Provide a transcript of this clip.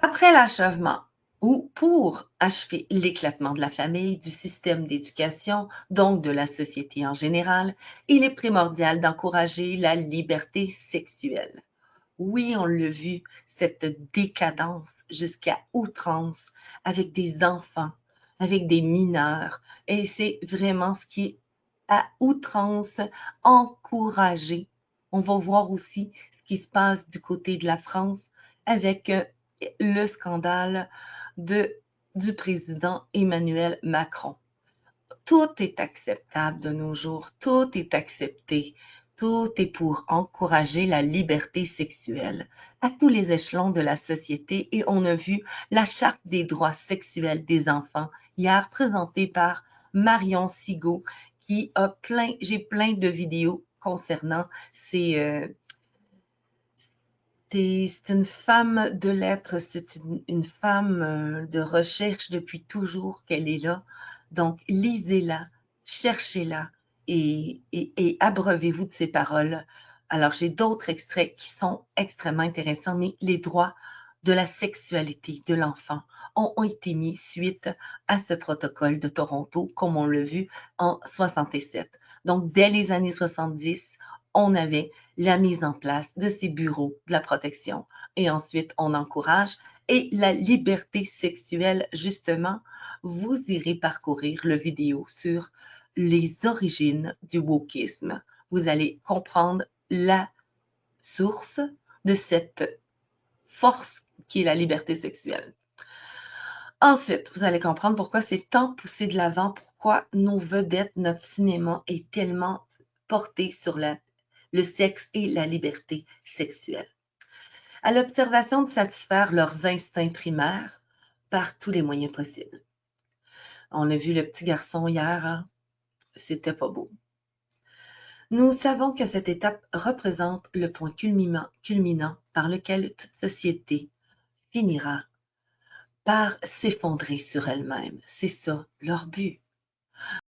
Après l'achèvement ou pour achever l'éclatement de la famille, du système d'éducation, donc de la société en général, il est primordial d'encourager la liberté sexuelle. Oui, on l'a vu, cette décadence jusqu'à outrance avec des enfants, avec des mineurs. Et c'est vraiment ce qui est à outrance encouragé. On va voir aussi ce qui se passe du côté de la France avec le scandale de, du président Emmanuel Macron. Tout est acceptable de nos jours, tout est accepté, tout est pour encourager la liberté sexuelle à tous les échelons de la société et on a vu la Charte des droits sexuels des enfants hier présentée par Marion Sigaud qui a j'ai plein de vidéos concernant c'est une femme de lettres, c'est une femme de recherche depuis toujours qu'elle est là. Donc, lisez-la, cherchez-la et abreuvez-vous de ses paroles. Alors, j'ai d'autres extraits qui sont extrêmement intéressants, mais les droits de la sexualité de l'enfant ont été mis suite à ce protocole de Toronto, comme on l'a vu en 67. Donc, dès les années 70, on avait la mise en place de ces bureaux de la protection. Et ensuite, on encourage. Et la liberté sexuelle, justement, vous irez parcourir le vidéo sur les origines du wokisme. Vous allez comprendre la source de cette force qui est la liberté sexuelle. Ensuite, vous allez comprendre pourquoi c'est tant poussé de l'avant, pourquoi nos vedettes, notre cinéma est tellement porté sur le sexe et la liberté sexuelle. À l'observation de satisfaire leurs instincts primaires par tous les moyens possibles. On a vu le petit garçon hier, hein? C'était pas beau. Nous savons que cette étape représente le point culminant par lequel toute société finira par s'effondrer sur elle-même. C'est ça leur but.